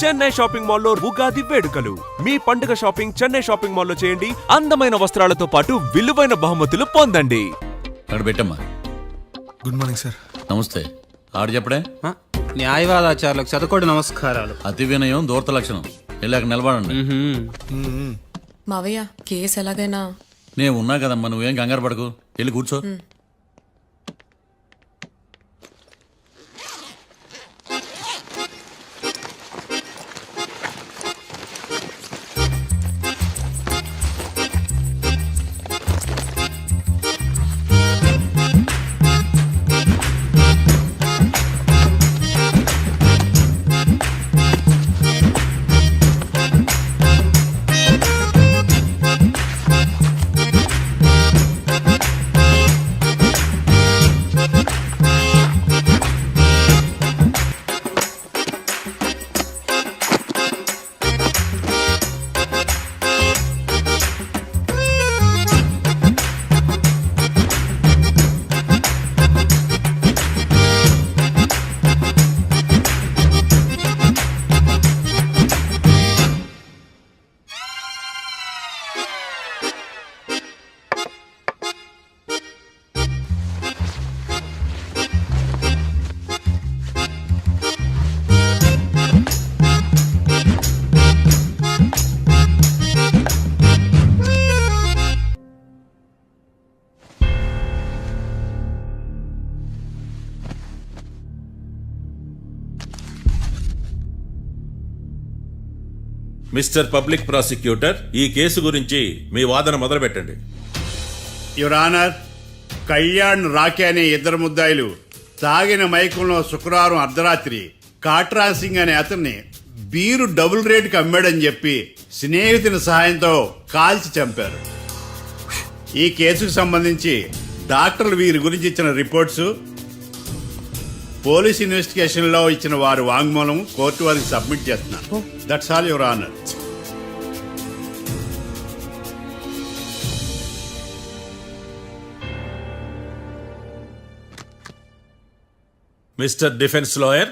Chennai shopping మాల్లో ఉగాది వేడుకలు. మీ పండుగ షాపింగ్ చెన్నై షాపింగ్ మాల్లో చేయండి. అందమైన వస్త్రాలతో పాటు విలువైన బహుమతులు పొందండి. అక్కడ పెట్టమ్మా. Good morning sir. నమస్తే. ఆడు చెప్పడే. న్యాయవాదాచారులకు చదువుకోండి నమస్కారాలు. అతి వినయం దూరత లక్షణం. వెళ్ళాక నిలబడండి. మావయ్య కేసు ఎలాగైనా నేను ఉన్నా కదమ్మా, నువ్వేం కంగారు పడకు. వెళ్ళి కూర్చో. మిస్టర్ పబ్లిక్ ప్రాసిక్యూటర్, ఈ కేసు గురించి మీ వాదన మొదలు పెట్టండి. యువర్ ఆనర్, కళ్యాణ్ రాకే అనే ఇద్దరు ముద్దాయిలు తాగిన మైకంలో శుక్రవారం అర్ధరాత్రి కాట్రా సింగ్ అనే అతన్ని బీరు డబుల్ రేటుకి అమ్మాడని చెప్పి స్నేహితుని సహాయంతో కాల్చి చంపారు. ఈ కేసుకు సంబంధించి డాక్టర్లు వీరి గురించి ఇచ్చిన రిపోర్ట్స్, పోలీస్ ఇన్వెస్టిగేషన్ లో ఇచ్చిన వారి వాంగ్మూలం కోర్టు వారికి సబ్మిట్ చేస్తున్నారు. That's all your honour. Mister defence lawyer,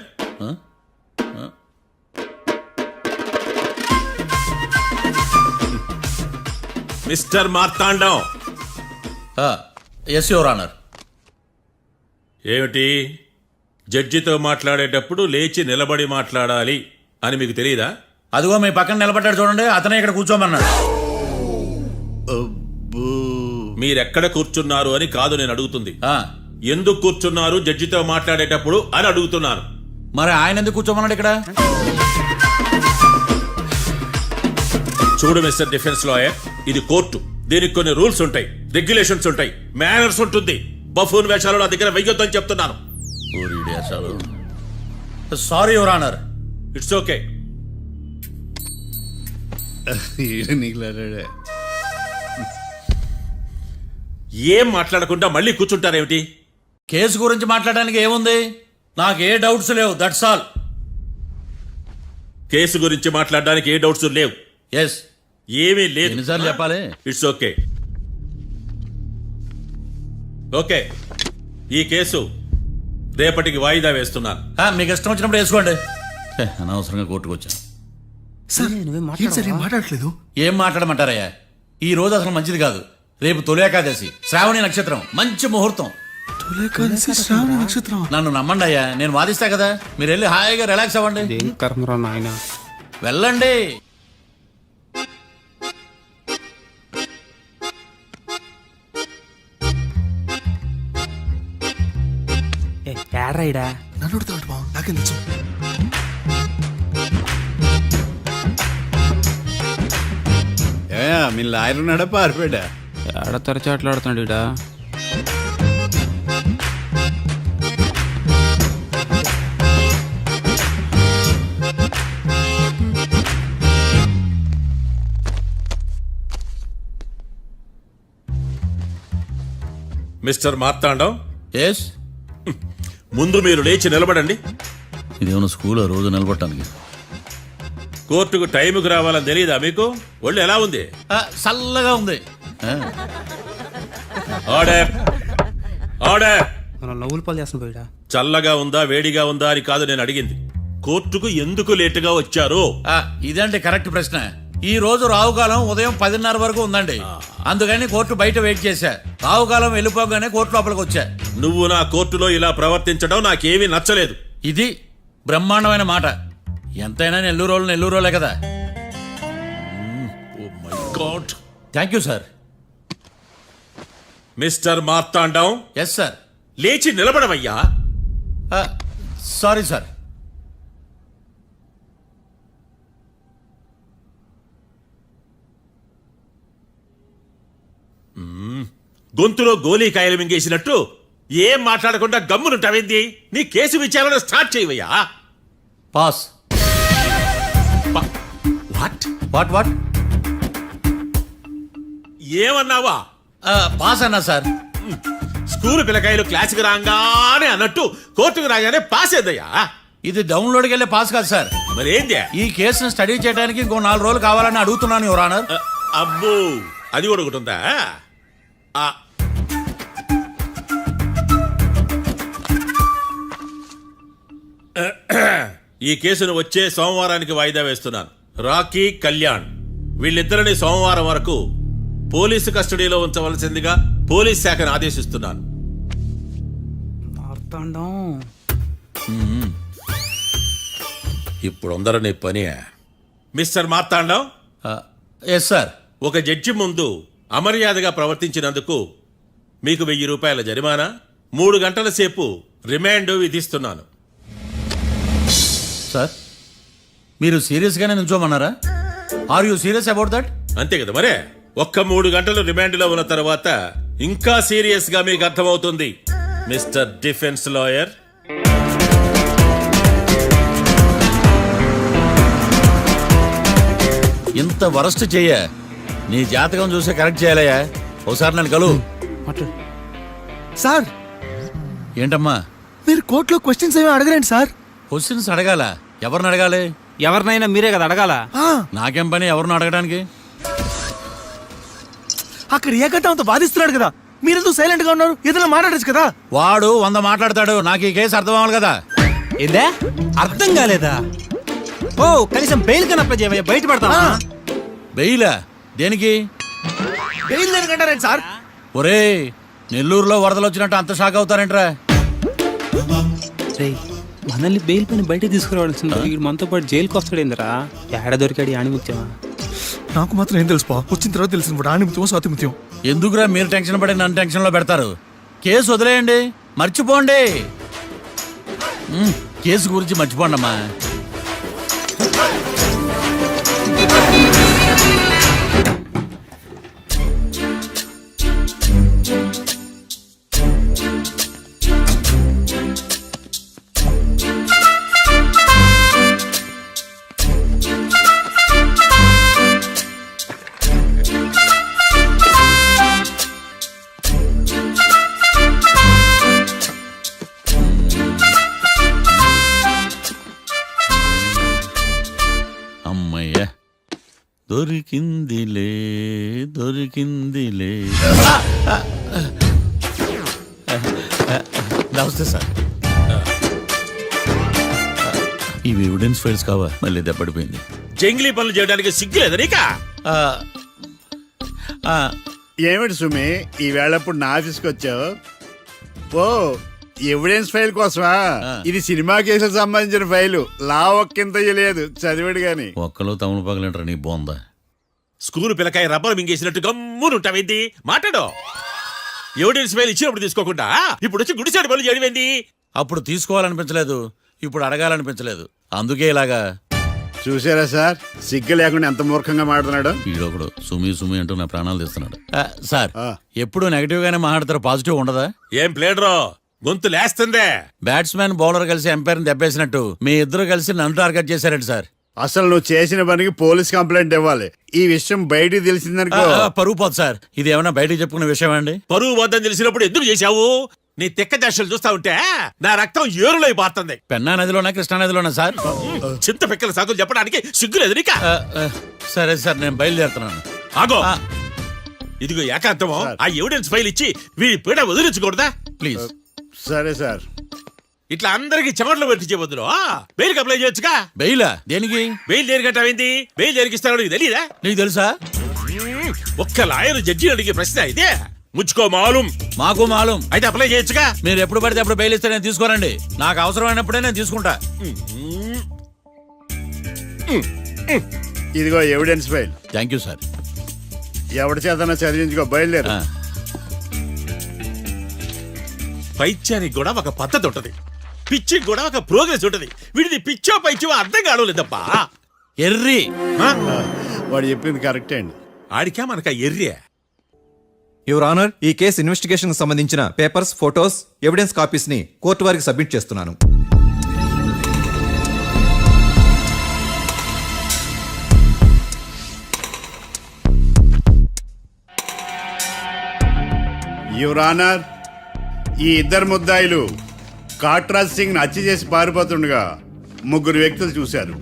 mister Marthandam. Yes your honour. ఏమిటి, జడ్జితో మాట్లాడేటప్పుడు లేచి నిలబడి మాట్లాడాలి అని మీకు తెలియదా? అదిగో మీ పక్కన నిలబడ్డాడు చూడండి, అతనే ఇక్కడ కూర్చోమన్నాడు. మీరెక్కడ కూర్చున్నారు అని కాదు నేను అడుగుతుంది. ఎందుకు కూర్చున్నారు జడ్జితో మాట్లాడేటప్పుడు అని అడుగుతున్నాను. మరి ఆయన ఎందుకు కూర్చోమన్నాడు ఇక్కడ? చూడు మిస్టర్ డిఫెన్స్ లాయర్, ఇది కోర్టు. దీనికి కొన్ని రూల్స్ ఉంటాయి, రెగ్యులేషన్స్ ఉంటాయి, మేనర్స్ ఉంటుంది. బఫూన్ వేషాలు నా దగ్గర వెయ్యొద్దని చెప్తున్నాను. Sorry your honour. It's okay. ఏం మాట్లాడకుండా మళ్ళీ కూర్చుంటారేమిటి? కేసు గురించి మాట్లాడడానికి ఏముంది? నాకు ఏ డౌట్స్ లేవు, దట్స్ ఆల్. కేసు గురించి మాట్లాడడానికి ఏ డౌట్స్ లేవు? ఎస్. ఏమీ లేదు. ఎన్నిసార్లు చెప్పాలి? It's okay. ఓకే, ఈ కేసు రేపటికి వాయిదా వేస్తున్నాను. మీకు ఇష్టం వచ్చినప్పుడు వేసుకోండి. అనవసరంగా కోర్టుకు వచ్చాను. మాట్లాడట్లేదు. ఏం మాట్లాడమంటారయ్యా? ఈ రోజు అసలు మంచిది కాదు. రేపు తొలి ఏకాదశి, శ్రావణి నక్షత్రం, మంచి ముహూర్తం. నన్ను నమ్మండి అయ్యా, నేను వాదిస్తా కదా. మీరు వెళ్ళి హాయిగా రిలాక్స్ అవ్వండి. వెళ్ళండి. నన్ను నాకేం తెలుసు. మీ లాయర్ ఉన్నాడా పారిపోయాడా? ఎడ తరచాట్లాడుతున్నాడు ఇడా. మిస్టర్ మార్తాండం. ఎస్. ముందు మీరు లేచి నిలబడండి. ఇదేమన్నా స్కూల్ రోజు నిలబడటానికి? కోర్టుకు టైంకి రావాలని తెలియదా మీకు? ఒళ్ళు ఎలా ఉంది? చల్లగా ఉంది. Order, order. మనం నవ్వులు పాలు చేస్తున్నా పోయిడా. చల్లగా ఉందా వేడిగా ఉందా అని కాదు నేను అడిగింది. కోర్టుకు ఎందుకు లేటుగా వచ్చారు? ఇదండి కరెక్ట్ ప్రశ్న. ఈ రోజు రావుకాలం ఉదయం 10:30 వరకు ఉందండి. అందుకని కోర్టు బయట వెయిట్ చేశా. రావుకాలం వెళ్ళిపోగానే కోర్టు లోపలికి వచ్చా. నువ్వు నా కోర్టులో ఇలా ప్రవర్తించడం నాకేమీ నచ్చలేదు. ఇది బ్రహ్మాండమైన మాట. ఎంతైనా నెల్లూరోలే కదా. Oh my God. Thank you sir. Mister Marthandam, yes sir. లేచి నిలబడవయ్యా. Sorry sir. గొంతులో గోలీకాయలు మింగేసినట్టు ఏం మాట్లాడకుండా గమ్మునుంటావేంది? నీ కేసు విచారణ స్టార్ట్ చేయవయ్యా. పాస్. వాట్? వాట్ ఏమన్నావా? పాస్ అన్నా సార్. స్కూల్ పిల్లకాయలు క్లాసుకు రాగానే అన్నట్టు కోర్టుకు రాగానే పాస్ ఏదయ్యా? ఇది డౌన్లోడ్కి వెళ్ళే పాస్ కాదు సార్. మరేంది? ఈ కేసును స్టడీ చేయడానికి ఇంకో 4 రోజులు కావాలని అడుగుతున్నాను యువర్ ఆనర్. అబ్బో, అది కూడా ఒకటి ఉందా? ఈ కేసును వచ్చే సోమవారానికి వాయిదా వేస్తున్నాను. రాకీ, కళ్యాణ్ వీళ్ళిద్దరిని సోమవారం వరకు పోలీసు కస్టడీలో ఉంచవలసిందిగా పోలీస్ శాఖను ఆదేశిస్తున్నాను. మార్తాండం. ఇప్పుడు అందరూ నీ పని. Mister Marthandam, yes sir. ఒక జడ్జి ముందు అమర్యాదగా ప్రవర్తించినందుకు మీకు 1000 రూపాయల జరిమానా, 3 గంటల సేపు రిమాండ్ విధిస్తున్నాను. సార్, మీరు సీరియస్గానే నిల్చోమన్నారా? Are you serious about that? అంతే కదా మరే. ఒక్క 3 గంటలు రిమాండ్లో ఉన్న తర్వాత ఇంకా సీరియస్ గా మీకు అర్థమవుతుంది. మిస్టర్ డిఫెన్స్ లాయర్, ఇంత వరస్ట్ చెయ్య నీ జాతకం చూసే కరెక్ట్ చేయాలయ్యా. ఒకసారి నన్ను కలు. సార్, ఏంటమ్మా మీరు కోర్టులో క్వశ్చన్స్ ఏమీ అడగరండి సార్. క్వశ్చన్స్ అడగాల? ఎవరిని అడగాలి? ఎవరినైనా మీరే కదా అడగాల. నాకేం పని ఎవరిని అడగడానికి? అక్కడ ఏకతాంతో బాధిస్తున్నాడు కదా, మీరెందుకు సైలెంట్ గా ఉన్నారు? ఏదైనా మాట్లాడచ్చు కదా. వాడు 100 మాట్లాడతాడు. నాకు ఈ కేసు అర్థం అవ్వాలి కదా. ఏందే అర్థం కాలేదా? ఓ కనీసం బెయిల్ కన్నా అప్లై చేయవయ్యా, బయట పడతావా? బెయిలా? దేనికి? బెయిల్ దేనికంటారండి సార్? ఒరే, నెల్లూరులో వరదలు వచ్చినట్టు అంత షాక్ అవుతారేంట్రా? రేయ్, మనల్ని బెయిల్ పైన బయట తీసుకురావాల్సింది వీడు మనతో పాటు జైలుకి వస్తాడేందిరా? ఏడ దొరికాడు ఆణిముత్యమా? నాకు మాత్రం ఏం తెలుసు, వచ్చిన తర్వాత తెలిసిన ఆణిముత్యం స్వాతిముత్యం. ఎందుకురా మీరు టెన్షన్ పడి నన్ను టెన్షన్ లో పెడతారు? కేసు వదిలేయండి, మర్చిపోండి. కేసు గురించి మర్చిపోండి అమ్మా. అమ్మయ్య, దొరికిందిలే దొరికిందిలే. నమస్తే సార్. ఇవి ఎవిడెన్స్ ఫైల్స్ కావా? మళ్ళీ దెబ్బడిపోయింది. జంగిలీ పనులు చేయడానికి సిగ్గులేదు నీకా? ఏమిటి సుమి, ఈ వేళప్పుడు నా ఆఫీస్కి వచ్చావు? ఓ, ఎవిడెన్స్ ఫైల్ కోసమా? ఇది సినిమా కేసులకు సంబంధించిన ఫైలు. లా ఒక్కింత లేదు, చదివాడు గాని. ఒక్కలో తమను పగలంటారా నీ బోందా? School పిల్లకాయ rubber మింగేసినట్టు గమ్మునుంటావేంది? మాట్లాడు. ఎవిడెన్స్ ఫైల్ ఇచ్చినప్పుడు తీసుకోకుండా ఇప్పుడు వచ్చి గుడిసాడు పనులు చేయడమేంది? అప్పుడు తీసుకోవాలనిపించలేదు, ఇప్పుడు అడగాలనిపించలేదు, అందుకే ఇలాగా. చూసారా సార్, సిగ్గు లేకుండా ఎంత మూర్ఖంగా మాట్లాడుతున్నాడు. వీడొకడు సుమి సుమి అంటూ నా ప్రాణాలు తీస్తున్నాడు. సార్, ఆ. ఎప్పుడు నెగటివ్ గానే మాట్లాడతారు, పాజిటివ్ ఉండదా? ఏం ప్లేడరో గొంతు లేస్తుందే. బ్యాట్స్మెన్ బౌలర్ కలిసి ఎంపైర్ దెబ్బేసినట్టు మీ ఇద్దరు కలిసి నన్ను టార్గెట్ చేశారండి సార్. అసలు నువ్వు చేసిన పనికి పోలీస్ కంప్లైంట్ ఇవ్వాలి. ఈ విషయం బయటికి తెలిసిందనుకో పరువు పోదు సార్. ఇది ఏమన్నా బయటకు చెప్పుకునే విషయం అండి? పరువు వద్దని తెలిసినప్పుడు ఎందుకు చేశావు? నీ తెక్క దశలు చూస్తా ఉంటే నా రక్తం ఏరులై పారుతుంది. పెన్నా నదిలోనా కృష్ణా నదిలోనా సార్? చింత పిక్కల సాకులు చెప్పడానికి సిగ్గులేదు నీకా? సరే సార్, నేను బయలుదేరుతున్నాను. ఆగో, ఇదిగో ఏకాంతమో, ఆ ఎవిడెన్స్ ఫైల్ ఇచ్చి వీడి పీడ వదిలించకూడదా? ప్లీజ్. సరే సార్. ఇట్లా అందరికి చెమటలు పెట్టించే బదులు బెయిల్కి అప్లై చేయొచ్చుగా. బెయిలా దేనికి? బెయిల్ దేనికంటావేంది? బెయిల్ దేనికి ఇస్తారో నీకు తెలియదా? నీకు తెలుసా? ఒక్క లాయర్ జడ్జి అడిగే ప్రశ్న ఇదే. ముచ్చుకో మాలూం. మాకు మాలం. అయితే అప్లై చేయొచ్చుగా. మీరు ఎప్పుడు పడితే అప్పుడు బెయిల్ ఇస్తే నేను తీసుకోరండి. నాకు అవసరమైనప్పుడే నేను తీసుకుంటా. ఇదిగో evidence file. Thank you sir. ఎవరి చేతనా చదివించుకో, బయలుదేరు. పైత్యానికి కూడా ఒక పద్ధతి ఉంటది, పిచ్చికి కూడా ఒక ప్రోగ్రెస్ ఉంటది. వీడిది పిచ్చో పైచో అర్థం కావలేదప్పా. ఎర్రి వాడు చెప్పింది కరెక్టే అండి. ఆడికా మనక ఎర్రే. యువర్ ఆనర్, ఈ కేసు ఇన్వెస్టిగేషన్ కు సంబంధించిన పేపర్స్, ఫోటోస్, ఎవిడెన్స్ కాపీస్ ని కోర్టు వారికి సబ్మిట్ చేస్తున్నాను. యువర్ ఆనర్, ఈ ఇద్దరు ముద్దాయిలు కాట్రాజ్ సింగ్ హత్య చేసి పారిపోతుండగా ముగ్గురు వ్యక్తులు చూశారు.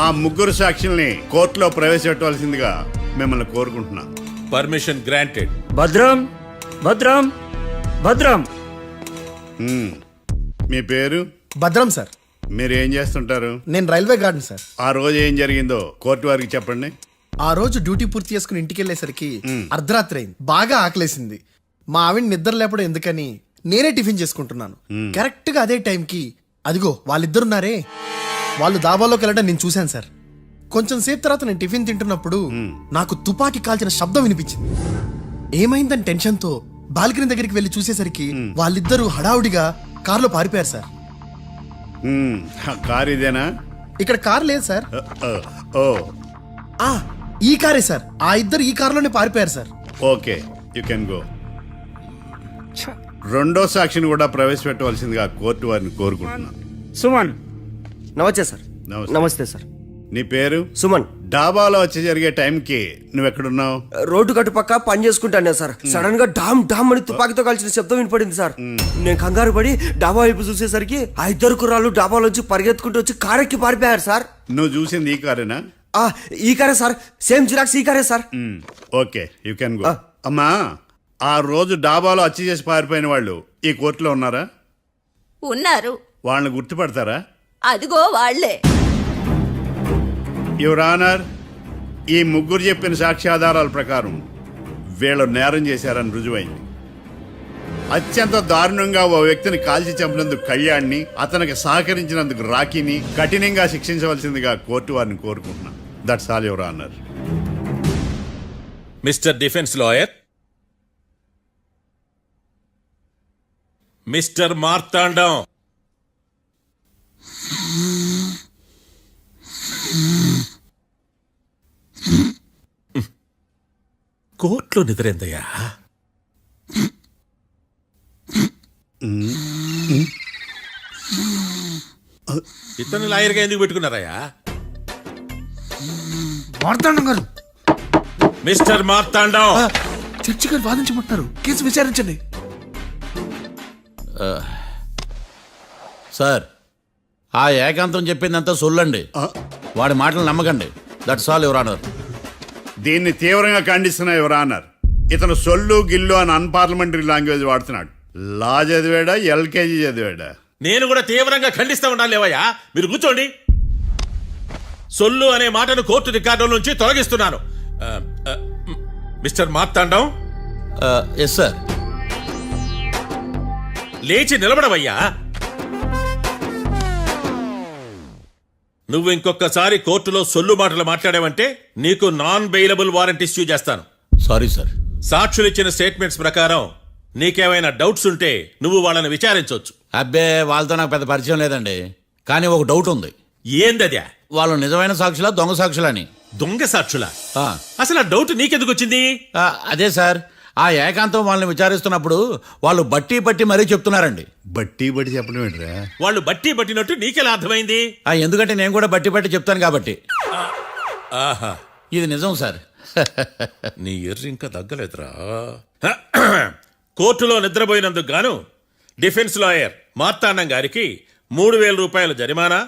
ఆ ముగ్గురు సాక్షుల్ని కోర్టులో ప్రవేశపెట్టవలసిందిగా మిమ్మల్ని కోరుకుంటున్నాను. Permission granted. భద్రం భద్రం భద్రం. మీ పేరు? భద్రం సార్. మీరు ఏం చేస్తుంటారు? నేను రైల్వే గార్డెన్ సార్. ఆ రోజు ఏం జరిగిందో కోర్టు వారికి చెప్పండి. ఆ రోజు డ్యూటీ పూర్తి చేసుకుని ఇంటికి వెళ్ళేసరికి అర్ధరాత్రి అయింది. బాగా ఆకలేసింది. మా ఆవిడ నిద్ర లేపడం ఎందుకని నేనే టిఫిన్ చేసుకుంటున్నాను. కరెక్ట్ గా అదే టైంకి అదిగో వాళ్ళిద్దరున్నారే, వాళ్ళు దాబాలోకి వెళ్ళడం నేను చూశాను సార్. కొంచెం సేపు తర్వాత నేను టిఫిన్ తింటున్నప్పుడు నాకు తుపాకీ కాల్చిన శబ్దం వినిపించింది. ఏమైందని టెన్షన్ తో బాల్కనీ దగ్గరికి వెళ్ళి చూసేసరికి వాళ్ళిద్దరూ హడావుడిగా కారులో పారిపోయారు సార్. కారు ఇదేనా? ఇక్కడ కారు లేదు సార్. ఓ ఈ కారే సార్. ఆ ఇద్దరు ఈ కారులోనే పారిపోయారు sir. Okay, you can go. రెండో సాక్షిని కూడా ప్రవేశపెట్టవలసిందిగా కోర్టు వారిని కోరుకుంటున్నాను. సుమన్. నమస్తే సార్. నమస్తే. నమస్తే సార్. నీ పేరు? సుమన్. డాబాలో వచ్చి జరిగే టైంకి నువ్వెక్కడున్నావు? రోడ్డు కట్టు పక్క పని చేసుకుంటాను సార్. సడన్ గా డామ్ డామ్ అని తుపాకీతో కాల్చిన శబ్దం వినపడింది సార్. నేను కంగారు పడి డాబా వైపు చూసేసరికి ఆ ఇద్దరు కుర్రాళ్ళు డాబాలోంచి పరిగెత్తుకుంటూ వచ్చి కారెక్కి పారిపోయారు సార్. నువ్వు చూసింది ఈ కారేనా? ఈ కారే సార్. సేమ్ జిరాక్స్ ఈ కారే sir. Okay, you can go. అమ్మా, ఆ రోజు డాబాలో హత్య చేసి పారిపోయిన వాళ్ళు ఈ కోర్టులో ఉన్నారా? ఉన్నారు. వాళ్ళని గుర్తుపడతారా? అదిగో వాళ్లే. యువర్ ఆనర్, ఈ ముగ్గురు చెప్పిన సాక్ష్యాధారాల ప్రకారం వీళ్ళు నేరం చేశారని రుజువైంది. అత్యంత దారుణంగా ఓ వ్యక్తిని కాల్చి చంపినందుకు కళ్యాణ్ని, అతనికి సహకరించినందుకు రాకీని కఠినంగా శిక్షించవలసిందిగా కోర్టు వారిని కోరుకుంటున్నాను. That's all your honour. Mister defence lawyer, mister Marthandam, కోర్టులో నిద్రేందయ్యా? ఇతను లాయర్గా ఎందుకు పెట్టుకున్నారయ్యా? మార్తాండం గారు, మిస్టర్ మార్తాండం, చర్చి గారు వాదించమంటున్నారు. కేసు విచారించండి. సార్, ఆ ఏకాంతం చెప్పిందంతా సొల్లండి. వాడి మాటలు నమ్మకండి. That's all your honour. దీన్ని తీవ్రంగా ఖండిస్తున్నా యువర్ ఆనర్. ఇతను సొల్లు గిల్లు అని అన్పార్లమెంటరీ లాంగ్వేజ్ వాడుతున్నాడు. లా చదివాడా, ఎల్కేజీ చదివాడా? నేను కూడా తీవ్రంగా ఖండిస్తా ఉండాలి. లేవయ్యా, మీరు కూర్చోండి. సొల్లు అనే మాటను కోర్టు రికార్డుల నుంచి తొలగిస్తున్నాను. Mister Marthandam, yes sir. లేచి నిలబడవయ్యా. నువ్వు ఇంకొకసారి కోర్టులో సొల్లు మాటలు మాట్లాడావంటే నీకు నాన్ బెయిలబుల్ వారెంట్ ఇష్యూ చేస్తాను. Sorry sir. సాక్షులు ఇచ్చిన స్టేట్మెంట్స్ ప్రకారం నీకేమైనా డౌట్స్ ఉంటే నువ్వు వాళ్ళని విచారించవచ్చు. అబ్బే, వాళ్ళతో నాకు పెద్ద పరిచయం లేదండి. కానీ ఒక డౌట్ ఉంది. ఏందద్యా? వాళ్ళు నిజమైన సాక్షులా, దొంగ సాక్షులని? దొంగ సాక్షులా? అసలు ఆ డౌట్ నీకెందుకు వచ్చింది? అదే సార్, ఆ ఏకాంతం వాళ్ళని విచారిస్తున్నప్పుడు వాళ్ళు బట్టి బట్టి మరీ చెప్తున్నారండి. బట్టి బట్టి చెప్పడం ఏంట్రా? వాళ్ళు బట్టి పట్టినట్టు నీకెలా అర్థమైంది? ఎందుకంటే నేను కూడా బట్టి బట్టి చెప్తాను కాబట్టి. ఆహా, ఇది నిజం సార్. నీ ఎర్రి ఇంకా తగ్గలేదురా. కోర్టులో నిద్రపోయినందుకు గాను డిఫెన్స్ లాయర్ మార్తాండం గారికి 3,000 రూపాయల జరిమానా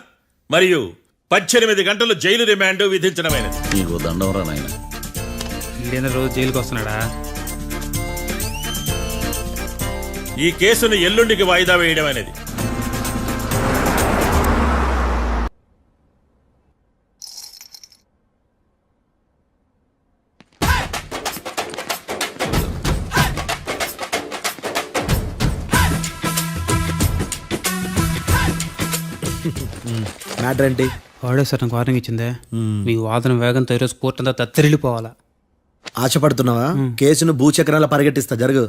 మరియు 18 గంటలు జైలు రిమాండ్ విధించడమైనది. నీకు దండం రా నాయన. ఈడేనా రోజు జైలుకి వస్తున్నాడా? ఈ కేసును ఎల్లుండికి వాయిదా వేయడం అనేది. మ్యాటర్ ఏంటి? వాడే సార్ నాకు వార్నింగ్ ఇచ్చిందే మీ వాదన వేగంతో ఈరోజు కోర్టు అంతా తత్తరిల్లిపోవాలా. ఆశపడుతున్నావా? కేసును భూచక్రాల పరిగెట్టిస్తా, జరుగు.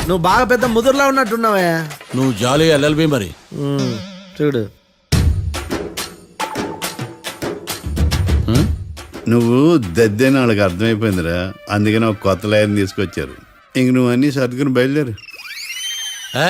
నువ్వు బాగా పెద్ద ముదురులా ఉన్నట్టున్నావే. నువ్వు జాలి ఎల్ఎల్బి మరి. చూడు, నువ్వు దద్దేని వాళ్ళకి అర్థమైపోయిందిరా, అందుకని ఒక కొత్త లైన్ తీసుకొచ్చారు. ఇంక నువ్వు అన్నీ సర్దుకుని బయలుదేరు. ఏ?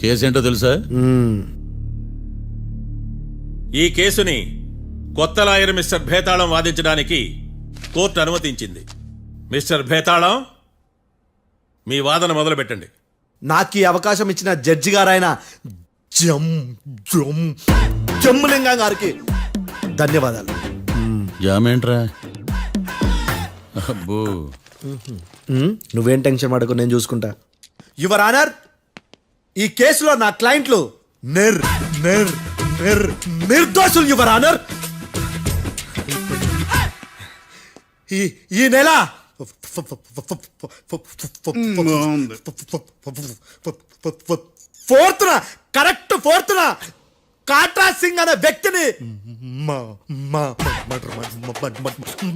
కేసేంటో తెలుసా? ఈ కేసుని కొత్త లాయర్ మిస్టర్ భేతాళం వాదించడానికి కోర్టు అనుమతించింది. మిస్టర్ భేతాళం, మీ వాదన మొదలు పెట్టండి. నాకు ఈ అవకాశం ఇచ్చిన జడ్జి గారైన జమ్ములింగం గారికి ధన్యవాదాలు. జామేంట్రా? అబ్బో, నువ్వేం టెన్షన్ పడకు, నేను చూసుకుంటా. యువర్ ఆనర్, ఈ కేసులో నా క్లయింట్లు నిర్దోషులు యువర్ ఆనర్. ఈ నెల బాగుంది. ఫోర్త్న కాట్రా సింగ్ అనే వ్యక్తిని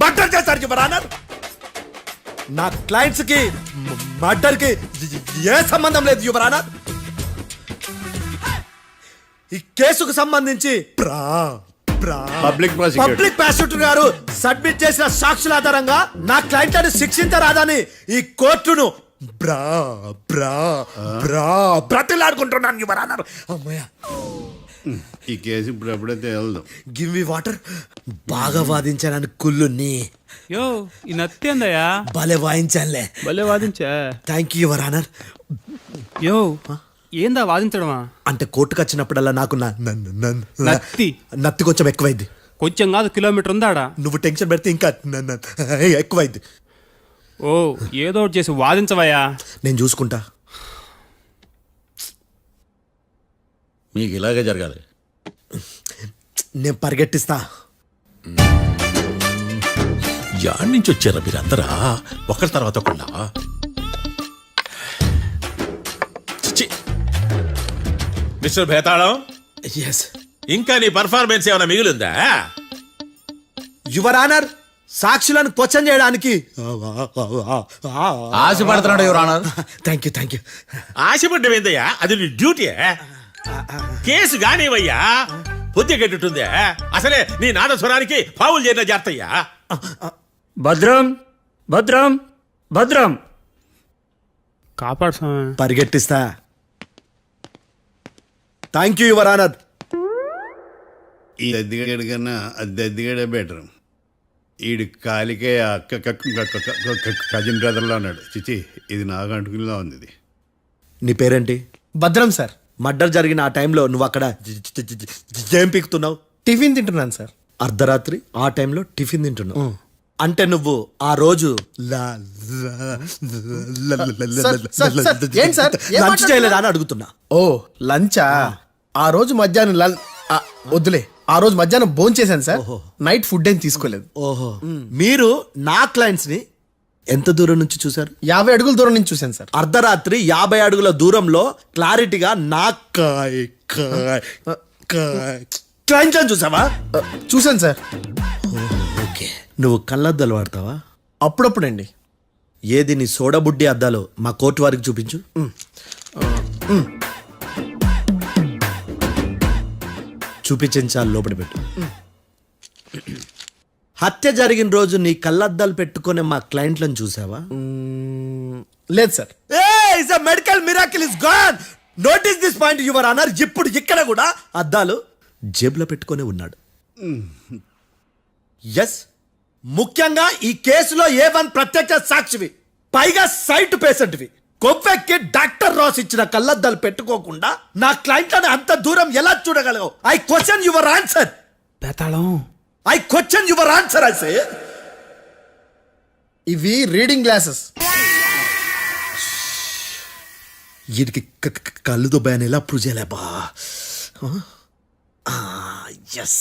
మర్డర్ చేశారు యువర్ ఆనర్. నా క్లయింట్స్ కి మర్డర్ కి ఏ సంబంధం లేదు యువర్ ఆనర్. ఈ కేసుకు సంబంధించి పబ్లిక్ ప్రాసిక్యూటర్ గారు సబ్మిట్ చేసిన సాక్షుల ఆధారంగా నా క్లయింట్లను శిక్షించరాదని ఈ కోర్టును బ్రతిలాడుకుంటున్నాను యువర్ ఆనర్. అమ్మయ్య, ఈ కేసు ఇప్పుడు ఎప్పుడైతే వెళ్దాం. Give me water. బాగా వాదించానని కుళ్ళుని యో ఈ నత్తేందయ్యా, భలే వాయించానులే. భలే వాదించా. Thank you your honour. యో ఏందా వాదించడమా? అంటే కోర్టుకు వచ్చినప్పుడల్లా నాకు నత్తి కొంచెం ఎక్కువైంది. కొంచెం కాదు, కిలోమీటర్ ఉందాడా. నువ్వు టెన్షన్ పెడితే ఇంకా ఎక్కువైంది. ఓ ఏదో ఒకటి చేసి వాదించవయ్యా. నేను చూసుకుంటా. మీకు ఇలాగే జరగాలి. నేను పరిగెట్టిస్తా. యాడ్ నుంచి వచ్చారా మీరందరా ఒకరి తర్వాత ఒకళ్ళ? మిస్టర్ భేతాళం, ఎస్ ఇంకా నీ పర్ఫార్మెన్స్ ఏమైనా మిగిలిందా? యువర్ ఆనర్, సాక్షులను క్వశ్చన్ చేయడానికి ఆశపడుతున్నాడు యువర్ ఆనర్. Thank you. ఆశపడ్డం ఏందయ్యా, అది నీ డ్యూటీ. కేసు గానివయ్యా, పొద్దు గట్టుందే. అసలే నీ నాదస్వరానికి పావులు చేరిన జాతయ్యా. భద్రం భద్రం భద్రం కాపాడు స్వామి. పరిగెట్టిస్తా. Thank you your honour. ఈ దద్దిగడ కన్నా అది దద్దిగడే బెటర్. ఈడు కాలికే కజిన్ బ్రదర్లో ఉన్నాడు. చిచి, ఇది నాకు అంటుకునిలా ఉంది. ఇది నీ పేరేంటి? భద్రం సార్. మర్డర్ జరిగిన ఆ టైంలో నువ్వు అక్కడ ఏం పీకుతున్నావు? టిఫిన్ తింటున్నాను సార్. అర్ధరాత్రి ఆ టైంలో టిఫిన్ తింటున్నావు అంటే నువ్వు ఆ రోజు లంచ్ చేయలేదా అని అడుగుతున్నా. ఓ లంచా? ఆ రోజు మధ్యాహ్నం వద్దులే, ఆ రోజు మధ్యాహ్నం భోంచేశాను సార్. నైట్ ఫుడ్ ఏం తీసుకోలేదు. ఓహో, మీరు నా క్లయింట్స్ ని ఎంత దూరం నుంచి చూసారు? 50 అడుగుల దూరం నుంచి చూశాను సార్. అర్ధరాత్రి 50 అడుగుల దూరంలో క్లారిటీగా నా క్లయింట్ చూసావా? చూశాను సార్. ఓకే, నువ్వు కళ్ళద్దాలు వాడతావా? అప్పుడప్పుడండి. ఏది నీ సోడబుడ్డి అద్దాలు మా కోర్టు వారికి చూపించు. చూపించండి చాలు, లోపల పెట్టు. హత్య జరిగిన రోజు నీ కళ్ళద్దాలు పెట్టుకునే మా క్లయింట్లను చూసావా? లేదు sir. Medical miracle is gone. Notice this point your honour. ఇప్పుడు ఇక్కడ కూడా అద్దాలు జేబులో పెట్టుకునే ఉన్నాడు. ఎస్, ముఖ్యంగా ఈ కేసులో A1 ప్రత్యక్ష సాక్షివి, పైగా సైట్ పేషెంట్వి. కొవ్వెక్కి డాక్టర్ రాస్ ఇచ్చిన కళ్ళద్దాలు పెట్టుకోకుండా నా క్లయింట్లను అంత దూరం ఎలా చూడగలవు? I question your answer. బేతాళం, I question your answer. I say ఇవి రీడింగ్ గ్లాసెస్. వీడికి కళ్ళు దుబ్బాయని ఎలా ప్రూవ్ చేయలేబా? ఎస్,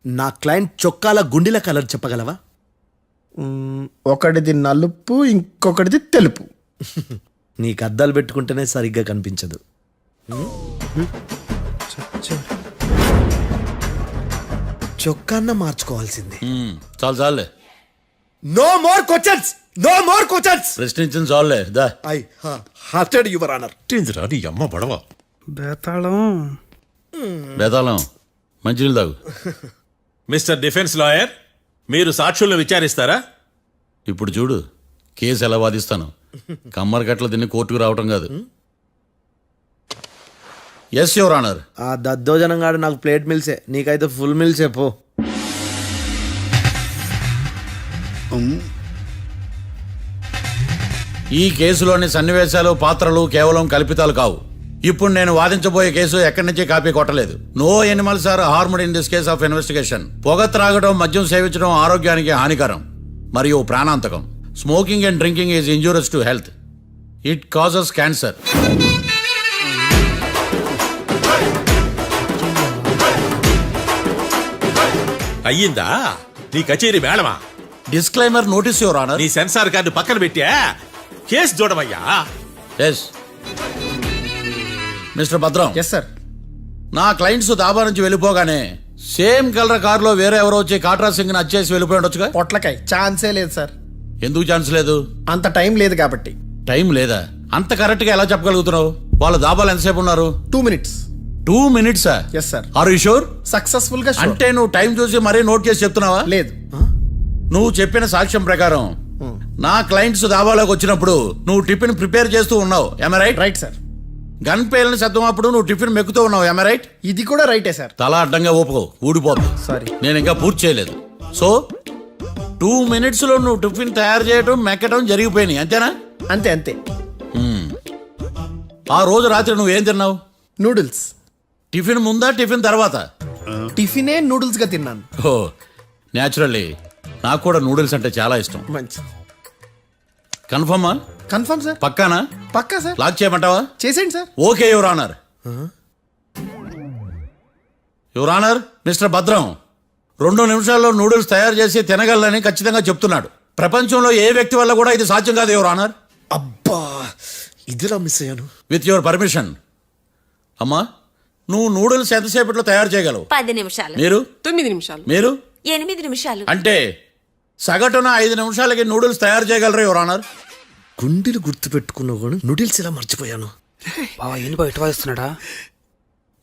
నా క్లయింట్ చొక్కాల గుండెల కలర్ చెప్పగలవా? ఒకటిది నలుపు, ఇంకొకటిది తెలుపు. నీకు అద్దాలు పెట్టుకుంటేనే సరిగ్గా కనిపించదు. చొక్కాన్న మార్చుకోవాల్సింది. చాలు చాలులే, no more questions, no more questions. ప్రశ్నించింది చాలులే. దా ఐ హార్టెడ్ యువర్ ఆనర్. నీ అమ్మ పడవ బేతాళం. బేతాళం మంచినీళ్ళు తాగు. మిస్టర్ డిఫెన్స్ లాయర్, మీరు సాక్షులను విచారిస్తారా? ఇప్పుడు చూడు కేసు ఎలా వాదిస్తాను. కమ్మరి కట్ల తిని కోర్టుకు రావటం కాదు. Yes your honour. ఆ దద్దోజనం గాడు నాకు ప్లేట్ మిల్సే, నీకైతే ఫుల్ మిల్సే పో. ఈ కేసులోని సన్నివేశాలు, పాత్రలు కేవలం కల్పితాలు కావు. ఇప్పుడు నేను వాదించబోయే కేసు ఎక్కడి నుంచి కాపీ కొట్టలేదు. No animals are harmed in this case of investigation. పొగ త్రాగడం, మద్యం సేవించడం ఆరోగ్యానికి హానికరం మరియు ప్రాణాంతకం. Smoking and drinking is injurious to health. It causes cancer. అయ్యిందా నీ కచేరీ మేడమా? Disclaimer notice your honour. నీ సెన్సార్ కార్డు పక్కన పెట్టా కేసు చూడమయ్యా. Yes mister Bhadram. Yes sir. నా క్లయింట్స్ దాబా నుంచి వెళ్ళిపోగానే సేమ్ కలర్ కారులో వేరే ఎవరో వచ్చి కాట్రా సింగ్ ని అచ్చేసి వెళ్ళిపోయి ఉండొచ్చుగా. పొట్లకాయ ఛాన్సే లేదు సార్. ఎందుకు ఛాన్స్ లేదు? అంత టైం లేదు కాబట్టి. టైం లేదా? అంత కరెక్ట్ గా ఎలా చెప్పగలుగుతున్నావు? వాళ్ళ దాబాలు ఎంతసేపు ఉన్నారు? 2 minutes. 2 minutes? Yes sir. Are you sure? Successful గా sure. అంటే నువ్వు టైం చూసి మరీ నోట్ చేసి చెప్తున్నావా? లేదు. నువ్వు చెప్పిన సాక్ష్యం ప్రకారం నా క్లయింట్స్ దాబాలోకి వచ్చినప్పుడు నువ్వు టిఫిన్ ప్రిపేర్ చేస్తూ ఉన్నావు. ఎమ రైట్? Right sir. గన్ పేలిన శబ్దం అప్పుడు నువ్వు టిఫిన్ మెక్కుతూ ఉన్నావు. ఎమ రైట్? ఇది కూడా రైటే సార్. తల అడ్డంగా ఊపుకో, ఊడిపోద్దు. సారీ. నేను ఇంకా పూర్తి చేయలేదు. సో 2 minutes లో నువ్వు టిఫిన్ తయారు చేయడం, మెక్కడం జరిగిపోయినాయి, అంతేనా? అంతే అంతే. ఆ రోజు రాత్రి నువ్వేం తిన్నావు? నూడిల్స్. టిఫిన్ ముందా, టిఫిన్ తర్వాత? టిఫినే నూడిల్స్ గా తిన్నాను. ఓ న్యాచురల్లీ నాకు కూడా నూడిల్స్ అంటే చాలా ఇష్టం. మంచి. కన్ఫర్మా? Confirm sir. పక్కానా? పక్కా సార్. లాక్ చేయమంటావా? చేసేయండి sir. Okay your honour. Your honour, mister Bhadram 2 నిమిషాల్లో నూడిల్స్ తయారు చేసి తినగలని ఖచ్చితంగా చెప్తున్నాడు. ప్రపంచంలో ఏ వ్యక్తి వల్ల కూడా ఇది సాధ్యం కాదు యువర్ ఆనర్. అబ్బా, ఇదిలా మిస్ అయ్యాను. With your permission. అమ్మా, నువ్వు నూడిల్స్ ఎంతసేపట్లో తయారు చేయగలవు? 10 నిమిషాలు. మీరు? 9 నిమిషాలు. మీరు? 8 నిమిషాలు. అంటే సగటున 5 నిమిషాలకి నూడిల్స్ తయారు చేయగలరు యువర్ ఆనర్. గుండెలు గుర్తు పెట్టుకున్నావు కానీ నూడిల్స్ ఇలా మర్చిపోయాను. బావా ఏంటి బయట వాయిస్తున్నాడా?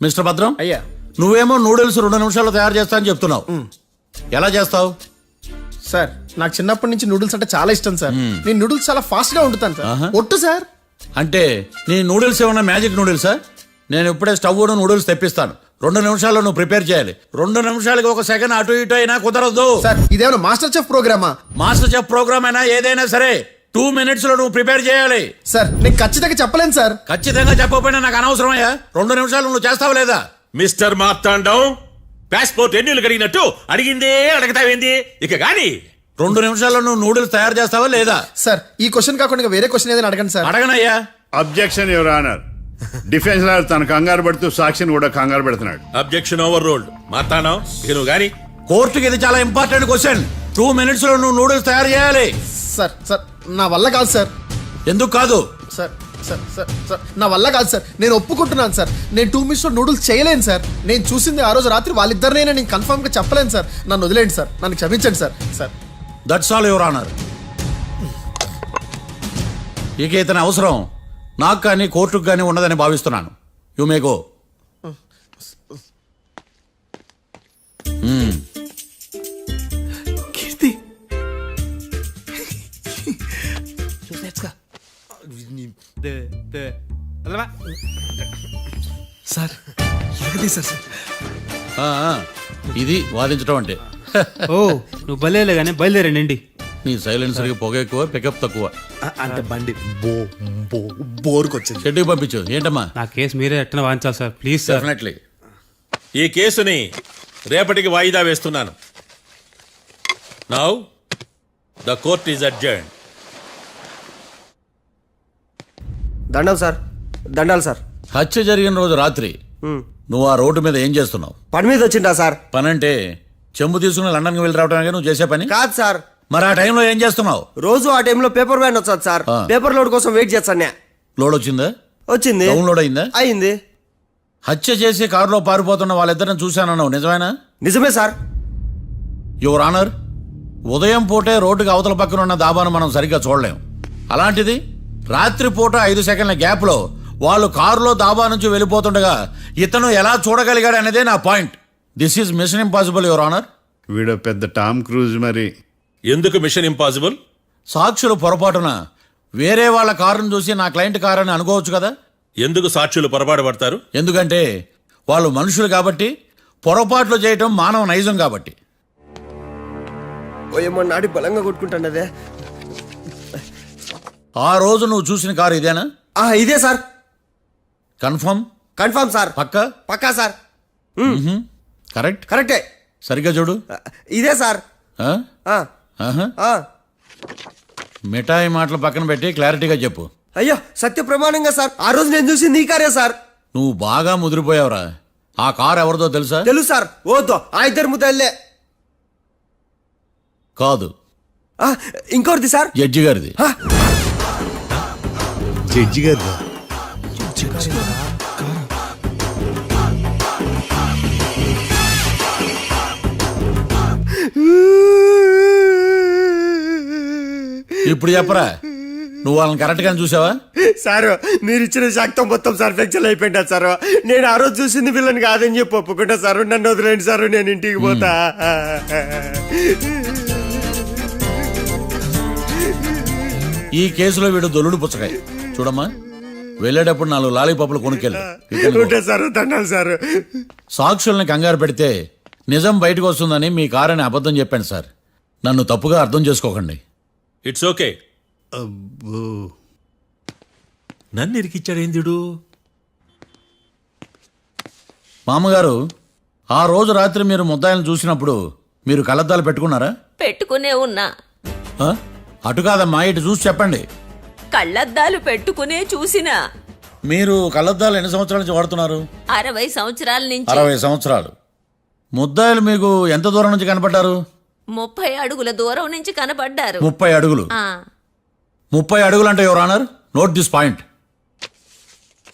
మిస్టర్ భద్రం, అయ్యా, నువ్వేమో నూడిల్స్ 2 నిమిషాల్లో తయారు చేస్తా అని చెప్తున్నావు. ఎలా చేస్తావు? సార్ నాకు చిన్నప్పటి నుంచి నూడిల్స్ అంటే చాలా ఇష్టం సార్. నేను నూడిల్స్ చాలా ఫాస్ట్ గా వండుతాను సార్. ఒట్టు సార్. అంటే నీ నూడిల్స్ ఏమన్నా మ్యాజిక్ నూడిల్సా? నేను ఇప్పుడే స్టవ్ నూడిల్స్ తెప్పిస్తాను. 2 నిమిషాల్లో నువ్వు ప్రిపేర్ చేయాలి. 2 నిమిషాలకి 1 సెకండ్ అటు ఇటు అయినా కుదరదు సార్. ఇదేమన్నా మాస్టర్ చెఫ్ ప్రోగ్రామా? మాస్టర్ చెఫ్ ప్రోగ్రామ్ అయినా ఏదైనా సరే 2 minutes లో నువ్వు ప్రిపేర్ చేయాలి. సార్ నేను ఖచ్చితంగా చెప్పలేను సార్. ఖచ్చితంగా చెప్పకపోయినా నాకు అనవసరమయ్యా. 2 నిమిషాలు నువ్వు చేస్తావా లేదా? మిస్టర్ మార్తాండం, పాస్పోర్ట్ ఎన్నిళ్ళు కడిగినట్టు అడిగిందే అడగతావేంది? ఇక గాని 2 నిమిషాల్లో నువ్వు నూడిల్స్ తయారు చేస్తావా లేదా? సార్ ఈ క్వశ్చన్ కాకుండా వేరే క్వశ్చన్ ఏదైనా అడగండి సార్. అడగనయ్యా. Objection your honour. Defence lawyer తన కంగారు పడుతూ సాక్షిని కూడా కంగారు పెడుతున్నాడు. Objection over ruled. మార్తాండం, ఇక నువ్వు గాని. కోర్టుకి ఇది చాలా ఇంపార్టెంట్ క్వశ్చన్. 2 minutes లో నువ్వు నూడిల్స్ తయారు చేయాలి. సార్ సార్ నా వల్ల కాదు సార్. ఎందుకు కాదు? సార్ సార్ సార్ సార్ నా వల్ల కాదు సార్. నేను ఒప్పుకుంటున్నాను సార్. నేను 2 minutes లో నూడిల్స్ చేయలేను సార్. నేను చూసింది ఆ రోజు రాత్రి వాళ్ళిద్దరినైనా నేను కన్ఫర్మ్ గా చెప్పలేను సార్. నన్ను వదిలేండి సార్. నన్ను క్షమించండి sir. Sir that's all your honour. ఇక ఇతని అవసరం నాకు కానీ కోర్టుకు కానీ ఉండదని భావిస్తున్నాను. You may go. Keerthi, sir ఎలాగది సార్? ఇది వాదించడం అంటే. ఓ నువ్వు బయలుదేరలే కానీ బయలుదేరండి. నీ సైలెన్సర్కి పొగ ఎక్కువ, పికప్ తక్కువ. అంటే బండి బోర్కి వచ్చింది. షెడ్యూల్ పంపించు. ఏంటమ్మా? నా కేసు మీరే ఎట్టన వాయించాలి సార్, ప్లీజ్ సార్. డెఫినెట్లీ. ఈ కేసుని రేపటికి వాయిదా వేస్తున్నాను. Now the court is adjourned. దండాలు సార్. దండాలు సార్. హత్య జరిగిన రోజు రాత్రి నువ్వు ఆ రోడ్డు మీద ఏం చేస్తున్నావు? పని మీద వచ్చిందా సార్? పని అంటే చెంబు తీసుకుని లండన్కి వెళ్ళి రావడానికి నువ్వు చేసే పని కాదు సార్, మరి ఆ టైంలో ఏం చేస్తున్నావు? రోజు ఆ టైంలో పేపర్ వ్యాన్ వచ్చాది సార్. ఆ. పేపర్ లోడ్ కోసం వెయిట్ చేస్తాను. లోడ్ వచ్చిందా? వచ్చింది. డౌన్లోడ్ అయిందా? అయింది. హత్య చేసి కారులో పారిపోతున్న వాళ్ళిద్దరిని చూశానన్నావు, నిజమేనా? నిజమే సార్. యువర్ ఆనర్, ఉదయం పూటే రోడ్డుకి అవతల పక్కన ఉన్న దాబాను మనం సరిగ్గా చూడలేం. అలాంటిది రాత్రి పూట 5 సెకండ్ల గ్యాప్లో వాళ్ళు కారులో దాబా నుంచి వెళ్ళిపోతుండగా ఇతను ఎలా చూడగలిగాడు అనేదే నా point. This is mission impossible your honour. వీడో పెద్ద టామ్ క్రూజ్ మరి. ఎందుకు మిషన్ ఇంపాసిబుల్? సాక్షులు పొరపాటున వేరే వాళ్ళ కారును చూసి నా క్లయింట్ కారు అని అనుకోవచ్చు కదా. ఎందుకు సాక్షులు పొరపాటు పడతారు? ఎందుకంటే వాళ్ళు మనుషులు కాబట్టి, పొరపాట్లు చేయటం మానవ నైజం కాబట్టి. ఓ ఏమో నాడి బలంగా కొట్టుకుంటానదే. ఆ రోజు నువ్వు చూసిన కారు ఇదేనా? ఇదే సార్. కన్ఫర్మ్? Confirm sir. పక్కా? పక్కా సార్. కరెక్ట్? కరెక్టే. సరిగ్గా చూడు. ఇదే సార్. ఆ? ఆ. ఆహా. ఆ. మిఠాయి మాటలు పక్కన పెట్టి క్లారిటీగా చెప్పు. అయ్యో సత్య ప్రమాణంగా సార్, ఆ రోజు నేను చూసింది ఈ కారే సార్. నువ్వు బాగా ముదిరిపోయావురా. ఆ కారు ఎవరిదో తెలుసా? తెలుసు సార్. ఓతో ఆ ఇద్దరు ముద్దల్లే. కాదు, ఇంకోటిది సార్. జడ్జి గారిది. జడ్జి గారు ఇప్పుడు చెప్పరా, నువ్వు వాళ్ళని కరెక్ట్ గానే చూసావా? సార్ మీరు ఇచ్చిన శాక్తం మొత్తం సార్ ఫ్లెక్చర్ అయిపోయింటా సార్. నేను ఆ రోజు చూసింది వీళ్ళని కాదని చెప్పి ఒప్పుకుంటా సార్. నన్ను వదిలేండి సార్, నేను ఇంటికి పోతా. ఈ కేసులో వీడు దొల్లుడు పుచ్చకాయ. చూడమ్మా, వెళ్ళేటప్పుడు 4 లాలీపాపులు కొనుక్కెళ్ళు. ఉంటా సార్, దండాలి సార్. సాక్షుల్ని కంగారు పెడితే నిజం బయటకు వస్తుందని మీ కారని అబద్ధం చెప్పాను సార్. నన్ను తప్పుగా అర్థం చేసుకోకండి. It's okay. నన్ను ఇరికిచ్చాడేందుడు? మామగారు, ఆ రోజు రాత్రి మీరు ముద్దాయిలను చూసినప్పుడు మీరు కళ్ళద్దాలు పెట్టుకున్నారా? పెట్టుకునే ఉన్నా. ఆ? అటు కాదమ్మా, ఇటు చూసి చెప్పండి. కళ్ళద్దాలు పెట్టుకునే చూసినా. మీరు కళ్ళద్దాలు ఎన్ని సంవత్సరాల నుంచి వాడుతున్నారు? 60 సంవత్సరాల నుంచి. 60 సంవత్సరాలు. ముద్దాయిలు మీకు ఎంత దూరం నుంచి కనపడ్డారు? 30 అడుగుల దూరం నుంచి కనపడ్డారు. 30 అడుగులు. 30 అడుగులు అంటే your honour, note this point.